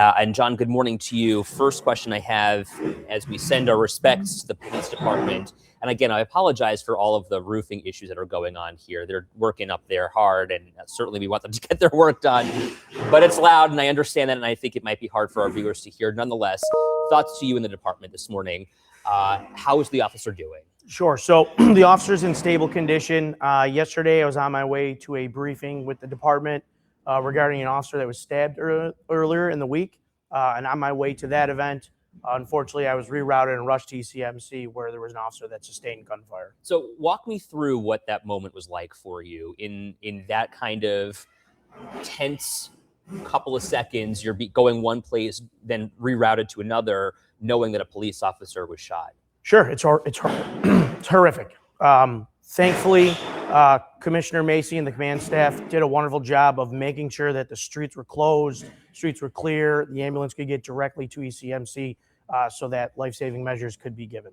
And John, good morning to you. First question I have as we send our respects to the police department. And again, I apologize for all of the roofing issues that are going on here. They're working up there hard, and certainly we want them to get their work done. But it's loud, and I understand that, and I think it might be hard for our viewers to hear. Nonetheless, thoughts to you in the department this morning. How is the officer doing? Sure. So the officer's in stable condition. Yesterday, I was on my way to a briefing with the department regarding an officer that was stabbed earlier in the week. And on my way to that event, unfortunately, I was rerouted and rushed to ECMC where there was an officer that sustained gunfire. So walk me through what that moment was like for you in that kind of tense couple of seconds. You're going one place, then rerouted to another, knowing that a police officer was shot. Sure, it's horrific. Thankfully, Commissioner Macy and the command staff did a wonderful job of making sure that the streets were closed, streets were clear, the ambulance could get directly to ECMC so that life-saving measures could be given.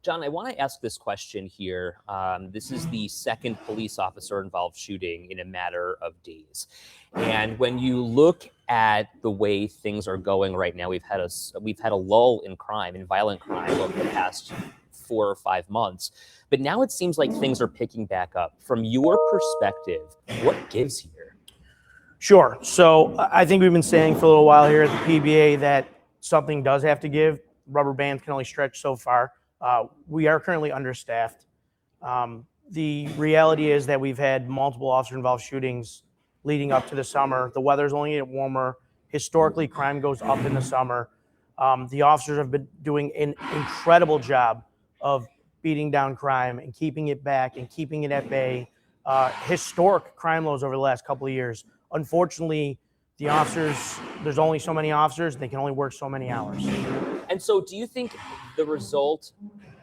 John, I want to ask this question here. This is the second police officer involved shooting in a matter of days. And when you look at the way things are going right now, we've had a lull in crime, in violent crime over the past 4 or 5 months. But now it seems like things are picking back up. From your perspective, what gives here? Sure. So I think we've been saying for a little while here at the PBA that something does have to give. Rubber bands can only stretch so far. We are currently understaffed. The reality is that we've had multiple officer-involved shootings leading up to the summer. The weather's only getting warmer. Historically, crime goes up in the summer. The officers have been doing an incredible job of beating down crime and keeping it back and keeping it at bay. Historic crime lows over the last couple of years. Unfortunately, the officers, there's only so many officers, they can only work so many hours. And so do you think the result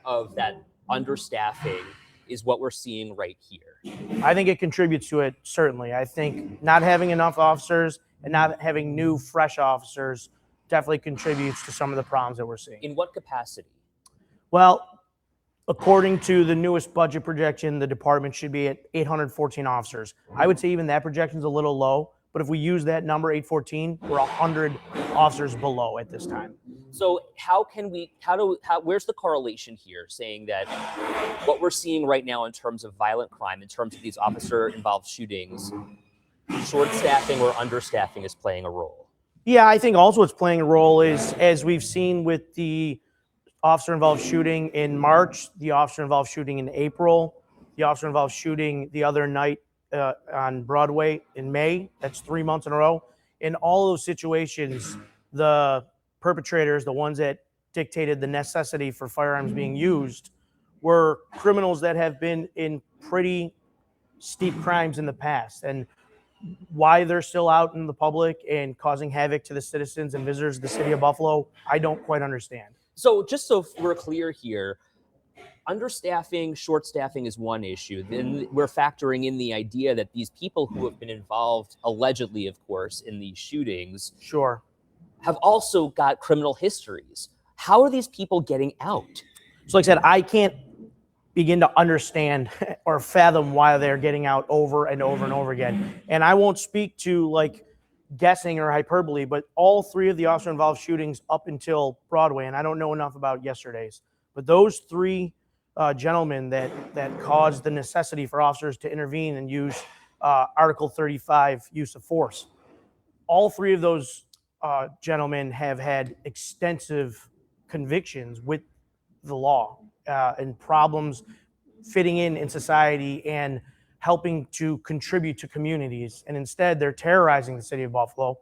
of that understaffing is what we're seeing right here? I think it contributes to it, certainly. I think not having enough officers and not having new, fresh officers definitely contributes to some of the problems that we're seeing. In what capacity? Well, according to the newest budget projection, the department should be at 814 officers. I would say even that projection is a little low, but if we use that number, 814, we're 100 officers below at this time. So where's the correlation here saying that what we're seeing right now in terms of violent crime, in terms of these officer-involved shootings, short staffing or understaffing is playing a role? Yeah, I think also what's playing a role is, as we've seen with the officer-involved shooting in March, the officer-involved shooting in April, the officer-involved shooting the other night on Broadway in May. That's 3 months in a row. In all those situations, the perpetrators, the ones that dictated the necessity for firearms being used, were criminals that have been in pretty steep crimes in the past. And why they're still out in the public and causing havoc to the citizens and visitors of the city of Buffalo, I don't quite understand. So just so we're clear here, understaffing, short staffing is one issue. Then we're factoring in the idea that these people who have been involved, allegedly, of course, in these shootings, sure, have also got criminal histories. How are these people getting out? So like I said, I can't begin to understand or fathom why they're getting out over and over and over again. And I won't speak to like guessing or hyperbole, but all 3 of the officer-involved shootings up until Broadway, and I don't know enough about yesterday's, but those 3 gentlemen that caused the necessity for officers to intervene and use Article 35 use of force. All 3 of those gentlemen have had extensive convictions with the law and problems fitting in society and helping to contribute to communities. And instead, they're terrorizing the city of Buffalo,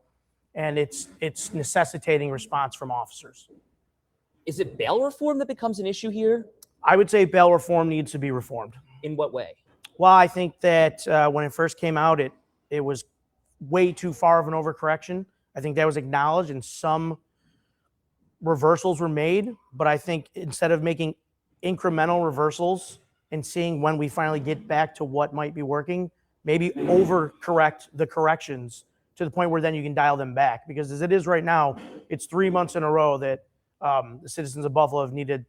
and it's necessitating response from officers. Is it bail reform that becomes an issue here? I would say bail reform needs to be reformed. In what way? Well, I think that when it first came out, it was way too far of an overcorrection. I think that was acknowledged and some reversals were made, but I think instead of making incremental reversals and seeing when we finally get back to what might be working, maybe overcorrect the corrections to the point where then you can dial them back. Because as it is right now, it's 3 months in a row that the citizens of Buffalo have needed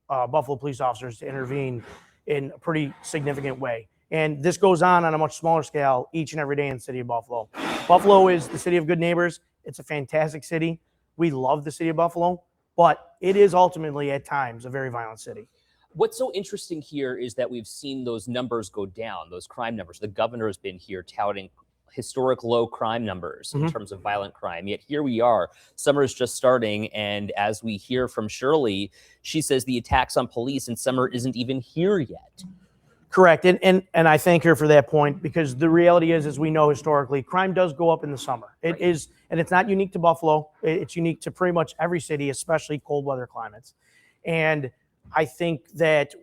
Buffalo police officers to intervene in a pretty significant way. And this goes on a much smaller scale each and every day in the city of Buffalo. Buffalo is the city of good neighbors. It's a fantastic city. We love the city of Buffalo, but it is ultimately at times a very violent city. What's so interesting here is that we've seen those numbers go down, those crime numbers. The governor has been here touting historic low crime numbers in terms of violent crime. Yet here we are, summer is just starting. And as we hear from Shirley, she says the attacks on police in summer isn't even here yet. Correct. And I thank her for that point, because the reality is, as we know historically, crime does go up in the summer. It is, and it's not unique to Buffalo. It's unique to pretty much every city, especially cold weather climates. And I think that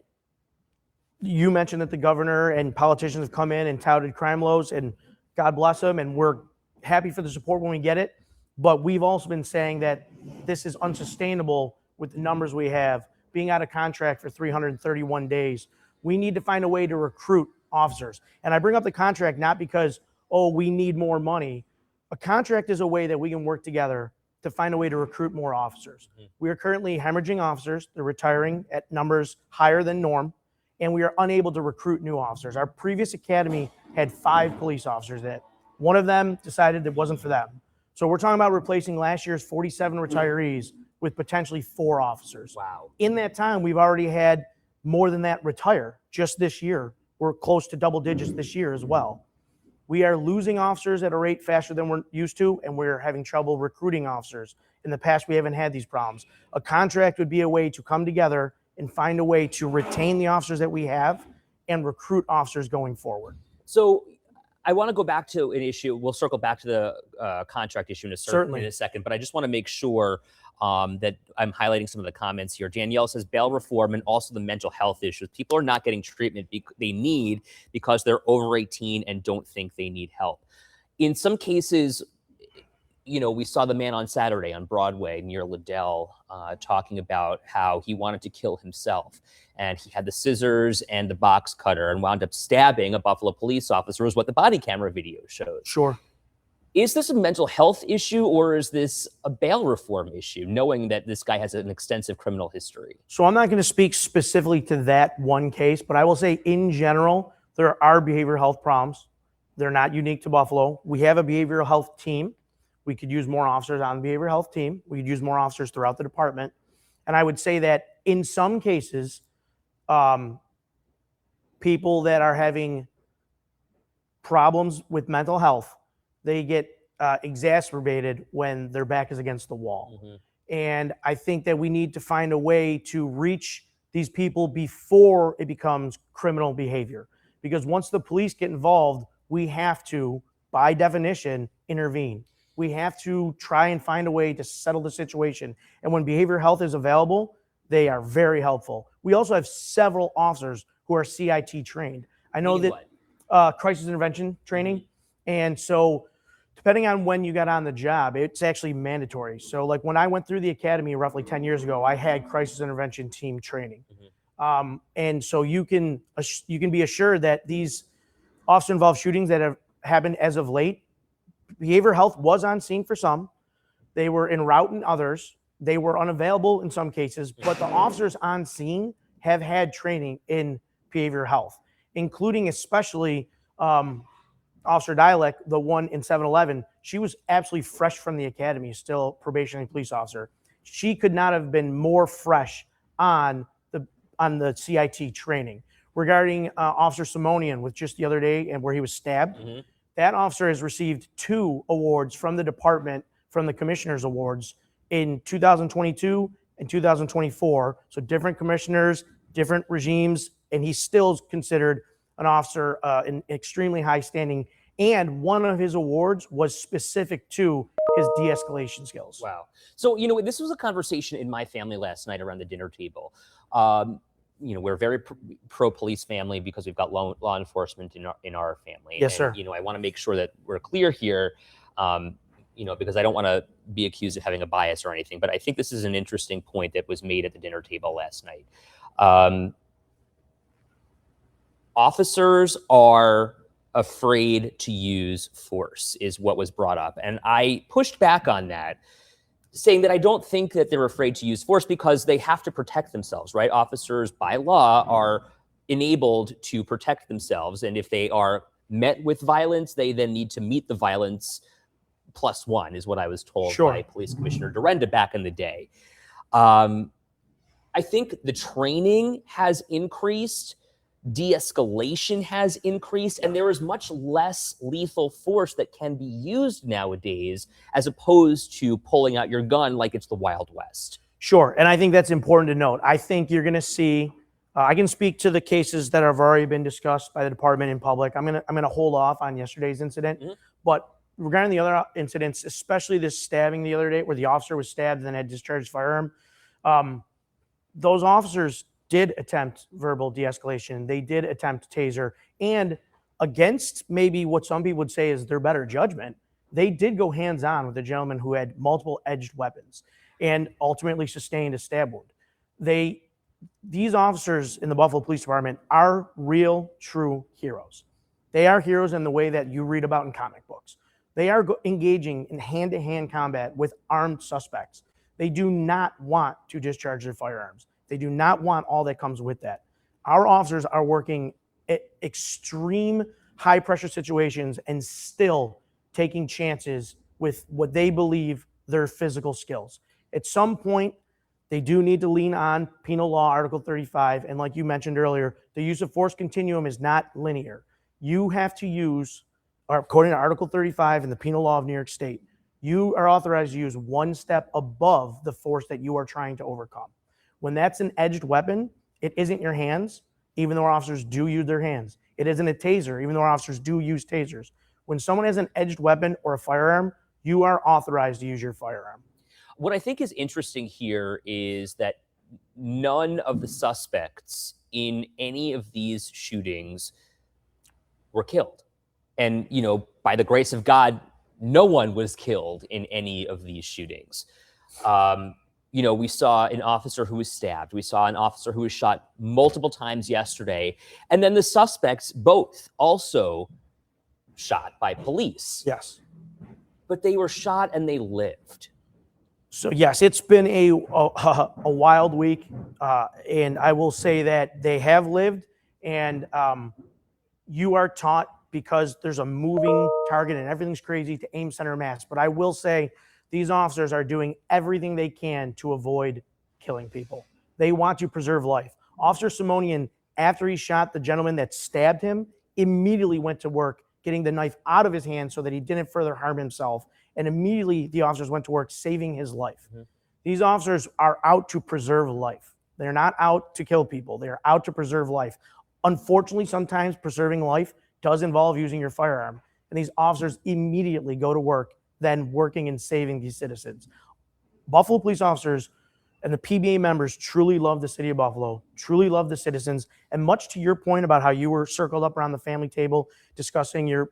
you mentioned that the governor and politicians have come in and touted crime lows, and God bless them, and we're happy for the support when we get it. But we've also been saying that this is unsustainable with the numbers we have, being out of contract for 331 days. We need to find a way to recruit officers. And I bring up the contract not because, oh, we need more money. A contract is a way that we can work together to find a way to recruit more officers. We are currently hemorrhaging officers. They're retiring at numbers higher than norm, and we are unable to recruit new officers. Our previous academy had 5 police officers that one of them decided it wasn't for them. So we're talking about replacing last year's 47 retirees with potentially 4 officers. Wow. In that time, we've already had more than that retire just this year. We're close to double digits this year as well. We are losing officers at a rate faster than we're used to, and we're having trouble recruiting officers. In the past, we haven't had these problems. A contract would be a way to come together and find a way to retain the officers that we have and recruit officers going forward. So I want to go back to an issue. We'll circle back to the contract issue in a second, but I just want to make sure that I'm highlighting some of the comments here. Danielle says bail reform and also the mental health issues. People are not getting treatment they need because they're over 18 and don't think they need help. In some cases, you know, we saw the man on Saturday on Broadway near Liddell talking about how he wanted to kill himself. And he had the scissors and the box cutter and wound up stabbing a Buffalo police officer, is what the body camera video shows. Sure. Is this a mental health issue, or is this a bail reform issue, knowing that this guy has an extensive criminal history? So I'm not going to speak specifically to that one case, but I will say in general, there are behavioral health problems. They're not unique to Buffalo. We have a behavioral health team. We could use more officers on the behavioral health team. We could use more officers throughout the department. And I would say that in some cases, people that are having problems with mental health, they get exacerbated when their back is against the wall. And I think that we need to find a way to reach these people before it becomes criminal behavior. Because once the police get involved, we have to, by definition, intervene. We have to try and find a way to settle the situation. And when behavioral health is available, they are very helpful. We also have several officers who are CIT trained. I know that crisis intervention training. And so depending on when you got on the job, it's actually mandatory. So like when I went through the academy roughly 10 years ago, I had crisis intervention team training. And so you can be assured that these officer-involved shootings that have happened as of late, behavioral health was on scene for some. They were en route in others. They were unavailable in some cases, but the officers on scene have had training in behavioral health, including especially Officer Dialek, the one in 7-Eleven. She was absolutely fresh from the academy, still probationary police officer. She could not have been more fresh on the CIT training. Regarding Officer Simonian, with just the other day and where he was stabbed, that officer has received 2 awards from the department, from the Commissioner's Awards in 2022 and 2024. So different commissioners, different regimes, and he's still considered an officer in extremely high standing. And one of his awards was specific to his de-escalation skills. Wow. So, you know, this was a conversation in my family last night around the dinner table. You know, we're a very pro-police family because we've got law enforcement in our family. Yes, sir. You know, I want to make sure that we're clear here, you know, because I don't want to be accused of having a bias or anything. But I think this is an interesting point that was made at the dinner table last night. Officers are afraid to use force, is what was brought up. And I pushed back on that, saying that I don't think that they're afraid to use force because they have to protect themselves, right? Officers by law are enabled to protect themselves. And if they are met with violence, they then need to meet the violence +1 is what I was told Sure. by Police Commissioner Durenda back in the day. I think the training has increased, de-escalation has increased, and there is much less lethal force that can be used nowadays as opposed to pulling out your gun like it's the Wild West. Sure, and I think that's important to note. I think you're going to see. I can speak to the cases that have already been discussed by the department in public. I'm gonna hold off on yesterday's incident, but regarding the other incidents, especially this stabbing the other day, where the officer was stabbed and then had discharged firearm, those officers did attempt verbal de-escalation. They did attempt taser, and against maybe what some people would say is their better judgment, they did go hands-on with a gentleman who had multiple edged weapons and ultimately sustained a stab wound. These officers in the Buffalo Police Department are real, true heroes. They are heroes in the way that you read about in comic books. They are engaging in hand-to-hand combat with armed suspects. They do not want to discharge their firearms. They do not want all that comes with that. Our officers are working at extreme high-pressure situations and still taking chances with what they believe their physical skills. At some point, they do need to lean on penal law, Article 35. And like you mentioned earlier, the use of force continuum is not linear. You have to use, or according to Article 35 in the penal law of New York State, you are authorized to use one step above the force that you are trying to overcome. When that's an edged weapon, it isn't your hands, even though our officers do use their hands. It isn't a taser, even though our officers do use tasers. When someone has an edged weapon or a firearm, you are authorized to use your firearm. What I think is interesting here is that none of the suspects in any of these shootings were killed. And, by the grace of God, no one was killed in any of these shootings. We saw an officer who was stabbed. We saw an officer who was shot multiple times yesterday. And then the suspects both also shot by police. Yes. But they were shot and they lived. So yes, it's been a wild week, and I will say that they have lived, and you are taught, because there's a moving target and everything's crazy, to aim center mass. But I will say these officers are doing everything they can to avoid killing people. They want to preserve life. Officer Simonian, after he shot the gentleman that stabbed him, immediately went to work getting the knife out of his hand so that he didn't further harm himself. And immediately the officers went to work saving his life. These officers are out to preserve life. They're not out to kill people. They're out to preserve life. Unfortunately, sometimes preserving life does involve using your firearm. And these officers immediately go to work, then working and saving these citizens. Buffalo police officers and the PBA members truly love the city of Buffalo, truly love the citizens. And much to your point about how you were circled up around the family table discussing your,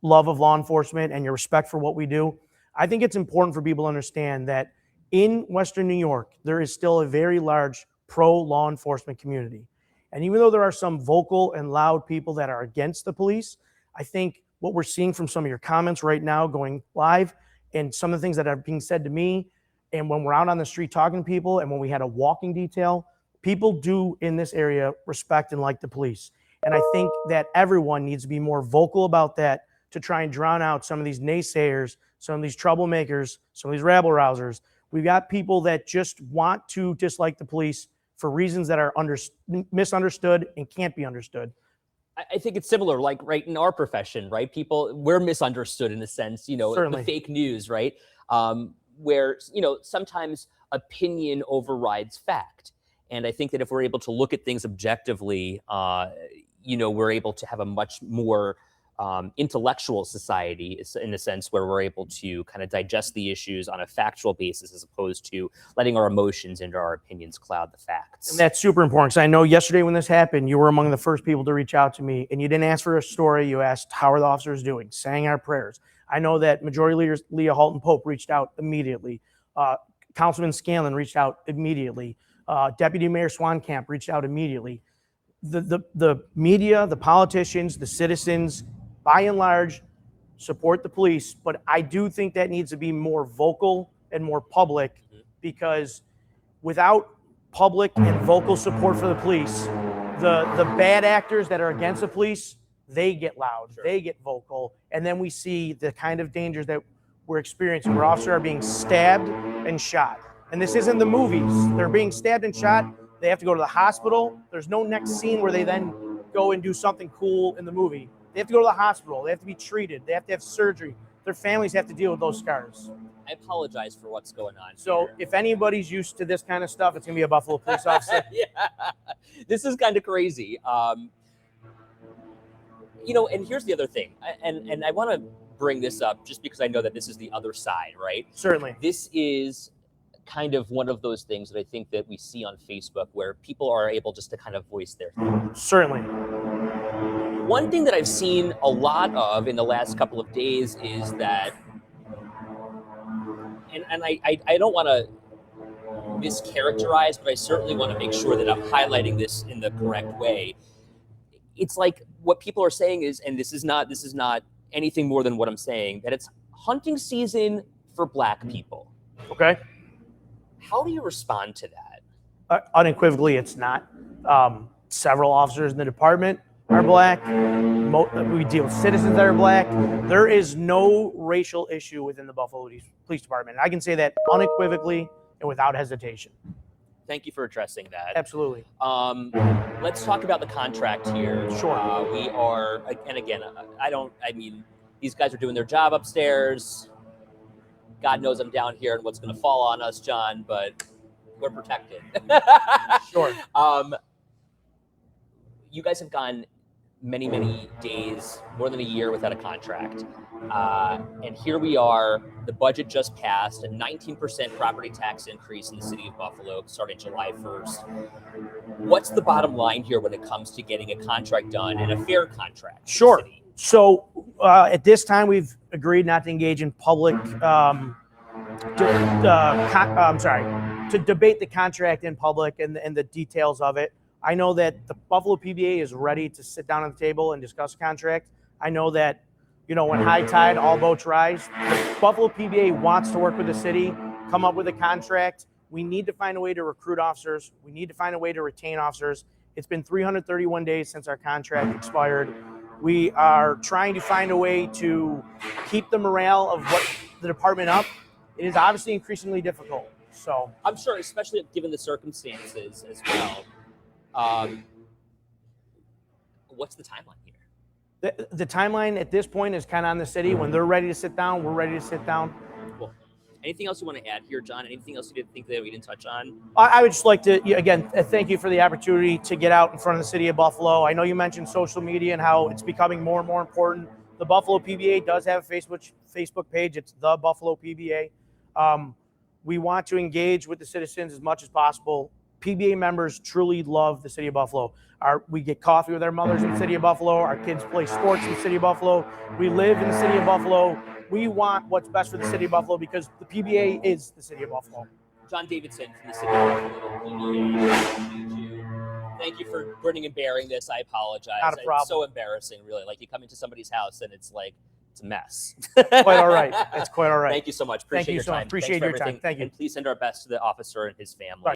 love of law enforcement and your respect for what we do, I think it's important for people to understand that in Western New York, there is still a very large pro-law enforcement community. And even though there are some vocal and loud people that are against the police, I think what we're seeing from some of your comments right now going live and some of the things that are being said to me, and when we're out on the street talking to people and when we had a walking detail, people do in this area respect and like the police. And I think that everyone needs to be more vocal about that, to try and drown out some of these naysayers, some of these troublemakers, some of these rabble-rousers. We've got people that just want to dislike the police for reasons that are misunderstood and can't be understood. I think it's similar, like right in our profession, right? We're misunderstood in a sense, Certainly. the fake news, right? Where, sometimes opinion overrides fact. And I think that if we're able to look at things objectively, we're able to have a much more intellectual society, in a sense where we're able to kind of digest the issues on a factual basis as opposed to letting our emotions and our opinions cloud the facts. And that's super important, because I know yesterday when this happened, you were among the first people to reach out to me, and you didn't ask for a story. You asked, how are the officers doing? Saying our prayers. I know that Majority Leader Leah Halton Pope reached out immediately. Councilman Scanlon reached out immediately. Deputy Mayor Swankamp reached out immediately. The media, the politicians, the citizens, by and large, support the police, but I do think that needs to be more vocal and more public, because without public and vocal support for the police, the bad actors that are against the police, they get loud, Sure. they get vocal, and then we see the kind of dangers that we're experiencing where officers are being stabbed and shot. And this isn't the movies. They're being stabbed and shot. They have to go to the hospital. There's no next scene where they then go and do something cool in the movie. They have to go to the hospital. They have to be treated. They have to have surgery. Their families have to deal with those scars. I apologize for what's going on. So here. if anybody's used to this kind of stuff, it's going to be a Buffalo police officer. Yeah, this is kind of crazy. You know, and here's the other thing, and I want to bring this up just because I know that this is the other side, right? Certainly. This is kind of one of those things that I think that we see on Facebook where people are able just to kind of voice their thoughts. Certainly. One thing that I've seen a lot of in the last couple of days is that, and I don't want to mischaracterize, but I certainly want to make sure that I'm highlighting this in the correct way. It's like what people are saying is, and this is not anything more than what I'm saying, that it's hunting season for Black people. Okay. How do you respond to that? Unequivocally, it's not. Several officers in the department are Black. We deal with citizens that are Black. There is no racial issue within the Buffalo Police Department. I can say that unequivocally and without hesitation. Thank you for addressing that. Absolutely. Let's talk about the contract here. Sure. We are, and again, I mean, these guys are doing their job upstairs. God knows I'm down here and what's going to fall on us, John, but we're protected. Sure. You guys have gone many days, more than a year without a contract. And here we are, the budget just passed, a 19% property tax increase in the city of Buffalo starting July 1st. What's the bottom line here when it comes to getting a contract done and a fair contract? Sure. So at this time, we've agreed not to engage in public, to debate the contract in public and the details of it. I know that the Buffalo PBA is ready to sit down at the table and discuss a contract. I know that, you know, when high tide, all boats rise. The Buffalo PBA wants to work with the city, come up with a contract. We need to find a way to recruit officers. We need to find a way to retain officers. It's been 331 days since our contract expired. We are trying to find a way to keep the morale of what the department up. It is obviously increasingly difficult. So I'm sure, especially given the circumstances as well. What's the timeline here? The timeline at this point is kind of on the city. When they're ready to sit down, we're ready to sit down. Cool. Anything else you want to add here, John? Anything else you didn't think that we didn't touch on? I would just like to, again, thank you for the opportunity to get out in front of the city of Buffalo. I know you mentioned social media and how it's becoming more and more important. The Buffalo PBA does have a Facebook page. It's the Buffalo PBA. We want to engage with the citizens as much as possible. PBA members truly love the city of Buffalo. We get coffee with our mothers in the city of Buffalo. Our kids play sports in the city of Buffalo. We live in the city of Buffalo. We want what's best for the city of Buffalo because the PBA is the city of Buffalo. John Davidson from the city of Buffalo PBA. Thank you for grinning and bearing this. I apologize. Not a problem. It's so embarrassing, really. Like you come into somebody's house and it's like, it's a mess. Quite all right. It's quite all right. Thank you so much. Appreciate your time. Appreciate your time. Thank you. And please send our best to the officer and his family. Right.